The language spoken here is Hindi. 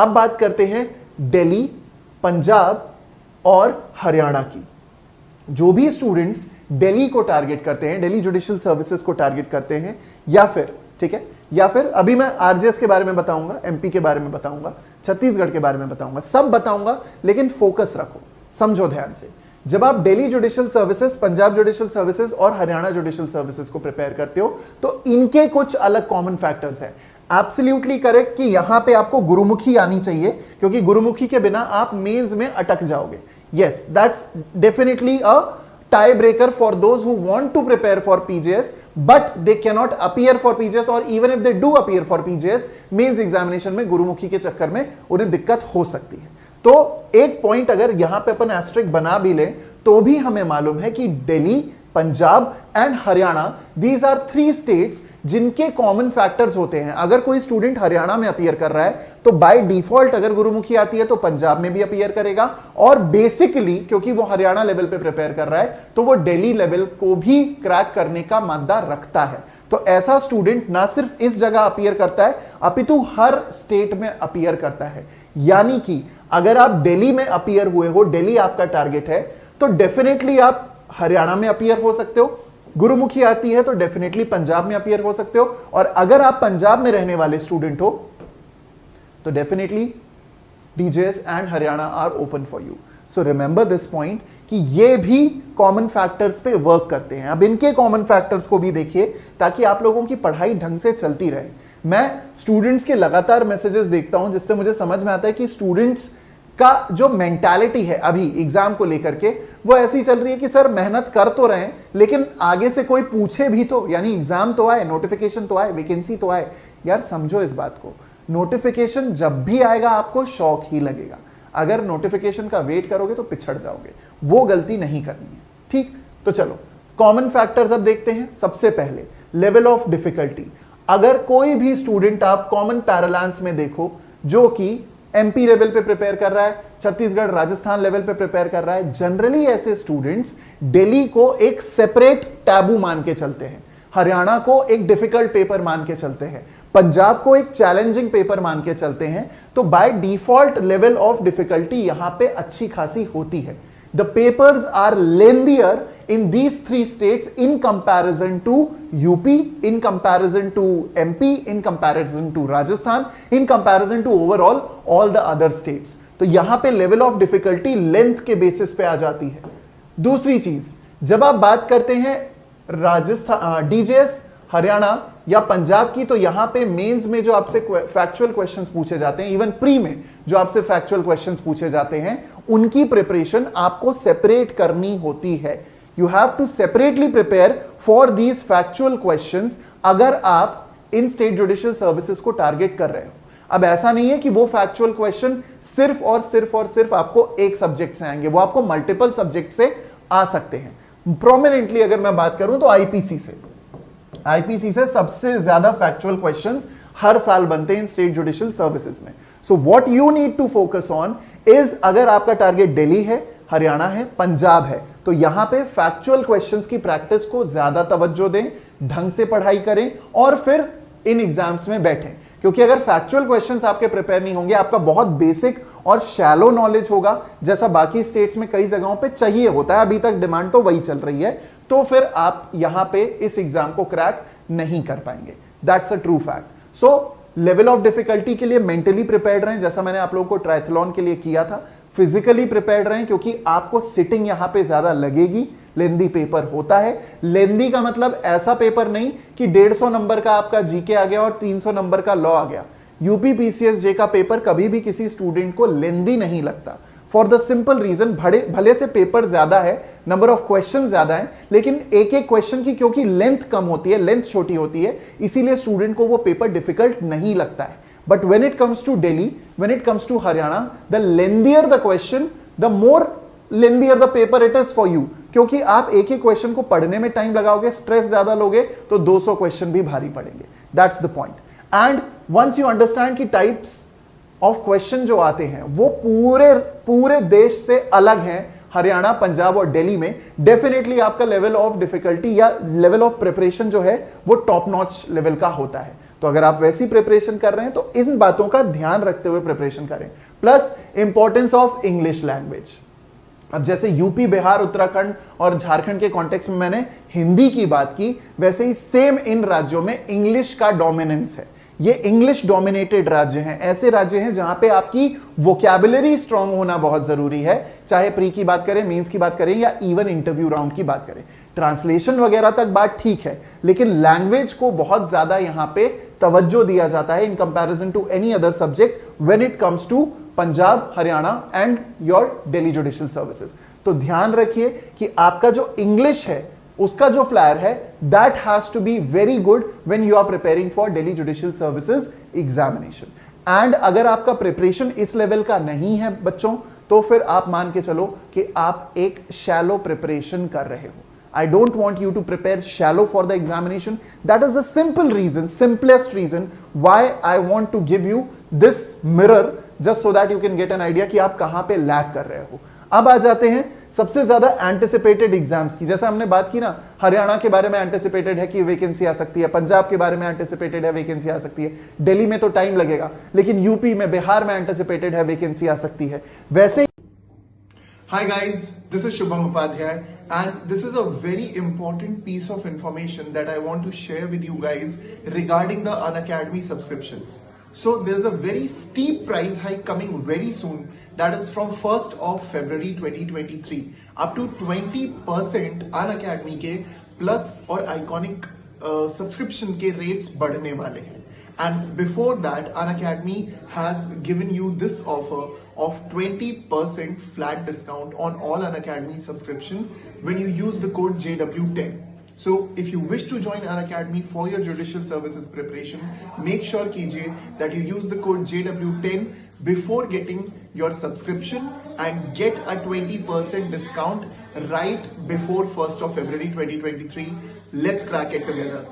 अब बात करते हैं दिल्ली, पंजाब और हरियाणा की। जो भी स्टूडेंट्स दिल्ली को टारगेट करते हैं, दिल्ली जुडिशियल सर्विसेज को टारगेट करते हैं, या फिर ठीक है, या फिर अभी मैं आरजेएस के बारे में बताऊंगा, एमपी के बारे में बताऊंगा, छत्तीसगढ़ के बारे में बताऊंगा, सब बताऊंगा, लेकिन फोकस रखो, समझो ध्यान से। जब आप Delhi judicial services, Punjab judicial services और हरियाणा जुडिशियल सर्विसेज को प्रिपेयर करते हो तो इनके कुछ अलग कॉमन फैक्टर्स हैं। एब्सोल्युटली करेक्ट कि यहां पे आपको गुरुमुखी आनी चाहिए, क्योंकि गुरुमुखी के बिना आप मेंस में अटक जाओगे। Yes, that's definitely a tie breaker for those who want to prepare for PGS but they cannot appear for PGS, or even if they do appear for PGS, mains examination में गुरुमुखी के चक्कर में उन्हें दिक्कत हो सकती है। तो एक पॉइंट अगर यहां पे अपन एस्ट्रिक बना भी ले तो भी हमें मालूम है कि Delhi, Punjab and Haryana, these are 3 states जिनके कॉमन फैक्टर्स होते हैं। अगर कोई स्टूडेंट हरियाणा में अपीयर कर रहा है तो बाय डिफॉल्ट अगर गुरुमुखी आती है तो पंजाब में भी अपीयर करेगा, और बेसिकली क्योंकि वो हरियाणा लेवल पे प्रिपेयर कर रहा है तो वो दिल्ली लेवल को भी क्रैक करने का मादा रखता है। तो ऐसा स्टूडेंट ना सिर्फ इस जगह अपीयर करता है अपितु हर स्टेट में अपीयर करता है। यानी कि अगर आप दिल्ली में अपीयर हुए हो, दिल्ली आपका टारगेट है, तो डेफिनेटली आप हरियाणा में अपीयर हो सकते हो। गुरुमुखी आती है तो डेफिनेटली पंजाब में अपीयर हो सकते हो, और अगर आप पंजाब में रहने वाले स्टूडेंट हो तो definitely DJS and Haryana are open for you. So remember this point कि ये भी कॉमन फैक्टर्स पे वर्क करते हैं। अब इनके कॉमन फैक्टर्स को भी देखिए ताकि आप लोगों की पढ़ाई ढंग से चलती रहे। मैं स्टूडेंट्स के लगातार मैसेजेस देखता हूं जिससे मुझे समझ में आता है कि स्टूडेंट्स का जो मेंटालिटी है अभी एग्जाम को लेकर के वो ऐसी चल रही है कि सर मेहनत कर तो रहे हैं लेकिन आगे से कोई पूछे भी तो, यानी एग्जाम तो आए, नोटिफिकेशन तो आए, वैकेंसी तो आए। यार समझो इस बात को, नोटिफिकेशन जब भी आएगा आपको शौक ही लगेगा। अगर नोटिफिकेशन का वेट करोगे तो पिछड़ जाओगे, वो गलती नहीं करनी है। ठीक, तो चलो कॉमन फैक्टर्स अब देखते हैं। सबसे पहले लेवल ऑफ डिफिकल्टी। अगर कोई भी स्टूडेंट आप कॉमन पैरेलल्स में देखो जो कि एमपी लेवल पे प्रिपेयर कर रहा है, छत्तीसगढ़ राजस्थान लेवल पे प्रिपेयर कर रहा है, जनरली ऐसे स्टूडेंट्स दिल्ली को एक सेपरेट टैबू मान के चलते हैं, हरियाणा को एक डिफिकल्ट पेपर मान के चलते हैं, पंजाब को एक चैलेंजिंग पेपर मान के चलते हैं। तो by default level of difficulty यहां पे अच्छी खासी होती है। The papers are lengthier in these 3 states in comparison to UP, in comparison to MP, in comparison to Rajasthan, in comparison to overall all the other states. तो यहां पे लेवल ऑफ डिफिकल्टी लेंथ के बेसिस पे आ जाती है। दूसरी चीज, जब आप बात करते हैं राजस्थान, डीजेएस, हरियाणा या पंजाब की, तो यहां पे मेंस में जो आपसे फैक्चुअल क्वेश्चंस पूछे जाते हैं, इवन प्री में जो आपसे फैक्चुअल क्वेश्चंस पूछे जाते हैं, उनकी प्रिपरेशन आपको सेपरेट करनी होती है। You have to separately prepare for these factual questions अगर आप इन स्टेट जुडिशियल सर्विसेज को टारगेट कर रहे हो। अब ऐसा नहीं है कि वो फैक्चुअल क्वेश्चन सिर्फ और सिर्फ और सिर्फ आपको एक सब्जेक्ट से आएंगे, वो आपको मल्टीपल सब्जेक्ट से आ सकते हैं। प्रोमिनेंटली अगर मैं बात करूं तो आईपीसी से सबसे ज्यादा फैक्चुअल क्वेश्चंस हर साल बनते हैं इन स्टेट जुडिशियल सर्विसेज में। So what you need to focus on is, अगर आपका टारगेट दिल्ली है, हरियाणा है, पंजाब है, तो यहां पे फैक्चुअल क्वेश्चंस की प्रैक्टिस को ज्यादा तवज्जो दें, ढंग से पढ़ाई करें और फिर इन एग्जाम्स में बैठें। क्योंकि अगर फैक्चुअल क्वेश्चंस आपके प्रिपेयर नहीं होंगे, आपका बहुत बेसिक और शैलो नॉलेज होगा जैसा बाकी स्टेट्स में कई जगहों पे चाहिए होता है, अभी तक डिमांड तो वही चल रही है, तो फिर आप यहां पे इस एग्जाम को क्रैक नहीं कर पाएंगे। That's a true fact. So level of difficulty के लिए मेंटली प्रिपेयर्ड रहें, जैसा मैंने आप लोगों को ट्रायथलॉन के लिए किया था। फिजिकली प्रिपेयर्ड रहें क्योंकि आपको सिटिंग यहां पे ज्यादा लगेगी, लेंदी पेपर होता है। लेंदी का मतलब ऐसा पेपर नहीं कि 150 नंबर का आपका जीके आ गया और 300 नंबर का लॉ आ गया। यूपी पीसीएसजे का पेपर कभी भी किसी स्टूडेंट को लेंदी नहीं लगता, फॉर द सिंपल रीजन, भले से पेपर ज्यादा है, नंबर ऑफ क्वेश्चन ज्यादा है, लेकिन एक एक क्वेश्चन की क्योंकि लेंथ कम होती है, लेंथ छोटी होती है, इसीलिए स्टूडेंट को वो पेपर डिफिकल्ट नहीं लगता है। But when it comes to Delhi, when it comes to Haryana, the lengthier the question, the more lengthier the paper it is for you. क्योंकि आप एक एक क्वेश्चन को पढ़ने में टाइम लगाओगे, स्ट्रेस ज्यादा लोगे, तो 200 क्वेश्चन भी भारी पड़ेंगे। That's the point. And once you understand कि टाइप्स ऑफ क्वेश्चन जो आते हैं वो पूरे देश से अलग हैं, हरियाणा, पंजाब और दिल्ली में, डेफिनेटली आपका लेवल ऑफ डिफिकल्टी या लेवल ऑफ प्रिपरेशन जो है वो टॉप नॉच लेवल का होता है। तो अगर आप वैसी प्रिपरेशन कर रहे हैं तो इन बातों का ध्यान रखते हुए प्रिपरेशन करें। Plus importance of English language. अब जैसे यूपी, बिहार, उत्तराखंड और झारखंड के कॉन्टेक्स्ट में मैंने हिंदी की बात की, वैसे ही सेम इन राज्यों में इंग्लिश का डोमिनेंस है। ये इंग्लिश डोमिनेटेड राज्य हैं, ऐसे राज्य हैं जहां पे आपकी वोकैबुलरी स्ट्रांग होना बहुत जरूरी है, चाहे प्री की बात करें, मेंस की बात करें या इवन इंटरव्यू राउंड की बात करें। ट्रांसलेशन वगैरह तक बात ठीक है, लेकिन लैंग्वेज को बहुत ज्यादा यहां पे तवज्जो दिया जाता है in comparison to any other subject when it comes to Punjab, Haryana and your Delhi judicial services. तो ध्यान रखिए कि आपका जो इंग्लिश है उसका जो फ्लायर है that has to be very good when you are preparing for Delhi judicial services examination. And अगर आपका प्रिपरेशन इस लेवल का नहीं है बच्चों, तो फिर आप मान के चलो कि आप एक शैलो प्रिपरेशन कर रहे हो। I don't want you to prepare shallow for the examination. That is the simple reason, simplest reason why I want to give you this mirror, just so that you can get an idea कि आप कहां पे लैग कर रहे हो। अब आ जाते हैं सबसे ज्यादा एंटिसिपेटेड एग्जाम्स की। जैसे हमने बात की ना, हरियाणा के बारे में एंटिसिपेटेड है कि वैकेंसी आ सकती है, पंजाब के बारे में एंटिसिपेटेड है वैकेंसी आ सकती है, दिल्ली में तो टाइम लगेगा, लेकिन यूपी में, बिहार में एंटिसिपेटेड है वैकेंसी आ सकती है। वैसे Hi guys, this is Shubham Upadhyay and this is a very important piece of information that I want to share with you guys regarding the Unacademy subscriptions. So there's a very steep price hike coming very soon, that is from 1st of February 2023 up to 20% Unacademy के plus और Iconic subscription के rates बढ़ने वाले हैं। And before that, Unacademy has given you this offer of 20% flat discount on all Unacademy subscription when you use the code JW10. So if you wish to join Unacademy for your judicial services preparation, make sure कीजिए that you use the code JW10 before getting your subscription and get a 20% discount right before 1st of February 2023. Let's crack it together.